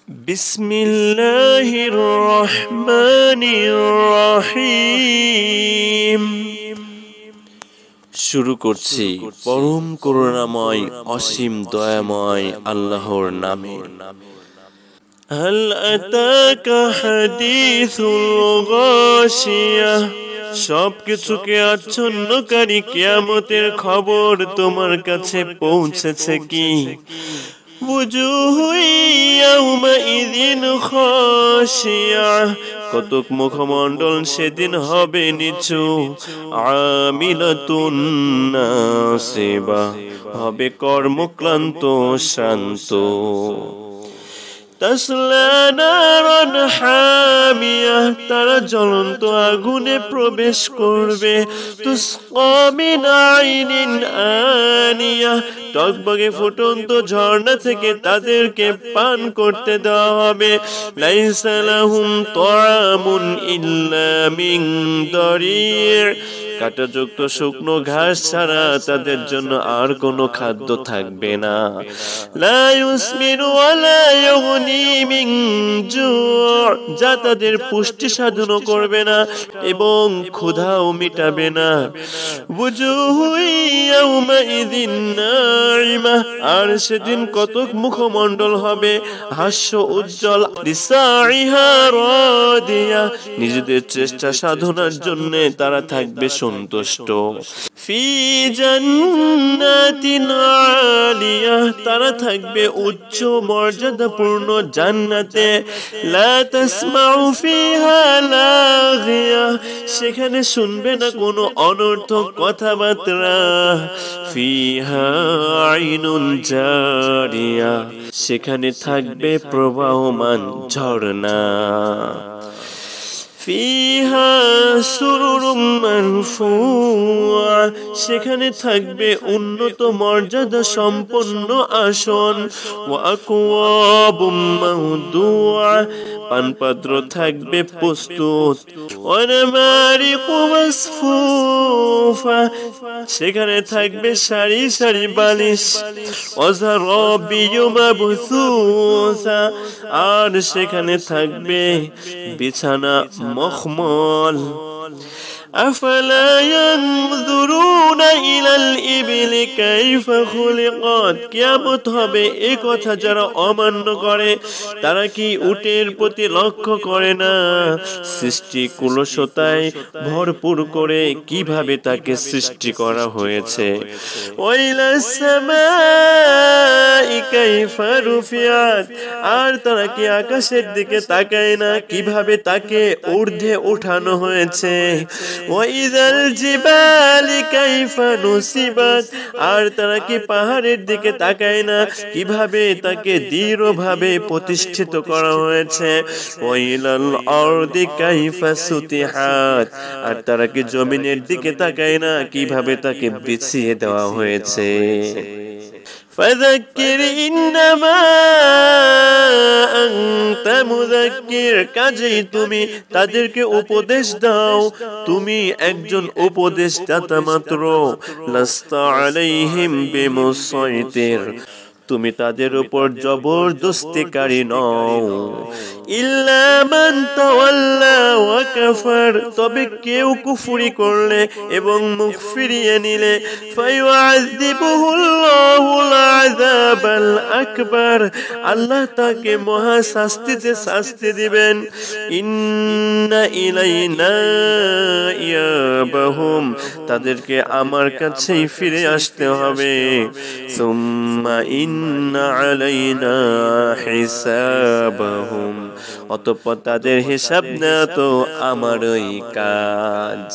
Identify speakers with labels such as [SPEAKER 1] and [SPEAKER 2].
[SPEAKER 1] বিসমিল্লাহির রহমানির রহিম। শুরু করছি পরম করুণাময় অসীম দয়াময় আল্লাহর নামে। হাল আতাকা হাদিসুল গাশিয়া, সবকিছুকে আচ্ছন্নকারী কিয়ামতের খবর তোমার কাছে পৌঁছেছে কি? কতক মুখমণ্ডল সেদিন হবে নিচু, আমিলাতুন নাসিবা, হবে কর্মক্লান্ত শান্ত। তাসলা নারান হামিয়া, তারা জ্বলন্ত আগুনে প্রবেশ করবে। তুসকা মিন আইনিন আনিয়া, টকবগে ফুটন্ত ঝর্ণা থেকে তাদেরকে পান করতে দেওয়া হবে। লাইসা লাহুম তাআমুন ইল্লা মিন দারি', কাঁটাযুক্ত শুকনো ঘাস ছাড়া তাদের জন্য আর কোনো খাদ্য থাকবে না। লা ইউসমিনু ওয়া লা ইউগনি মিন জু', যা তাদের পুষ্টি সাধনও করবে না এবং ক্ষুধাও মিটাবে না। ওয়াজুহু ইয়াওমাইযিন নাইমা, আর সেদিন কতক মুখমণ্ডল হবে হাস্য উজ্জ্বল। লিসাইহা রাদিয়া, নিজেদের চেষ্টা সাধনার জন্য তারা থাকবে সন্তুষ্ট। ফি জান্নাতিন আলিয়া, তারা থাকবে উচ্চ মর্যাদাপূর্ণ জান্নাতে। লা তাসমাউ ফিহা লাগিয়া, সেখানে শুনবে না কোনো অনর্থক কথাবার্তা। ফিহা আইনুন জারিয়া, সেখানে থাকবে প্রবাহমান ঝর্ণা। ফিহা সুরুরুম মারফুআ, সেখানে থাকবে উন্নত মর্যাদা সম্পন্ন আসন। ওয়া আকওয়াবুম মাওদুআ, পানপাত্র থাকবে প্রস্তুত। ওয়া নামারিকু মাসফুফা, সেখানে থাকবে সারি সারি বালিশ। ওয়া যারাবিয়্যু মাবসুসা, আর সেখানে থাকবে বিছানা মখমল। আফালা ইয়ানজুরুনা ইলাল ইবলি কাইফা খুলিকাত, কিয়ামত হবে এই কথা যারা অমান্য করে, তারা কি উটের প্রতি লক্ষ্য করে না সৃষ্টি কুলসতায় ভরপুর করে কিভাবে তাকে সৃষ্টি করা হয়েছে। ওয়াইলাস সামাই কাইফা রুফিআত, আর তারা কি আকাশের দিকে তাকায় না কিভাবে তাকে ঊর্ধ্বে উঠানো হয়েছে। ওয়াইযাল জিবালি কাইফা নুসিবাত, আর তারা কি পাহাড়ের দিকে তাকায় না কিভাবে তাকে দৃঢ়ভাবে প্রতিষ্ঠিত করা হয়েছে। ওয়াইলাল আরদি কাইফা সুতিহাত, আর তারা কি জমিনের দিকে তাকায় না কিভাবে তাকে বিছিয়ে দেওয়া হয়েছে। ফাযাক্কির ইন্নামা আনতা মুযাক্কির, কাজেই তুমি তাদেরকে উপদেশ দাও, তুমি একজন উপদেশদাতা মাত্র। লাস্তা আলাইহিম বিমুসাইতির, তুমি তাদের উপর জবরদস্তিকারী নও। ইল্লা মান তাওয়াল্লা ওয়া কাফার, তবে কেউ কুফরি করলে এবং মুখ ফিরিয়ে নিলে। ফায়ুআযিবুহুল্লাহুল আযাবাল আকবার, আল্লাহ তাকে মহা শাস্তিতে শাস্তি দিবেন। ইন্না ইলাইনা ইয়াবাহুম, তাদেরকে আমার কাছেই ফিরে আসতে হবে। সুম্মা ইন্না আলাইনা হিসাবাহুম, অতঃপর তাদের হিসাব নেওয়া তো আমারই কাজ।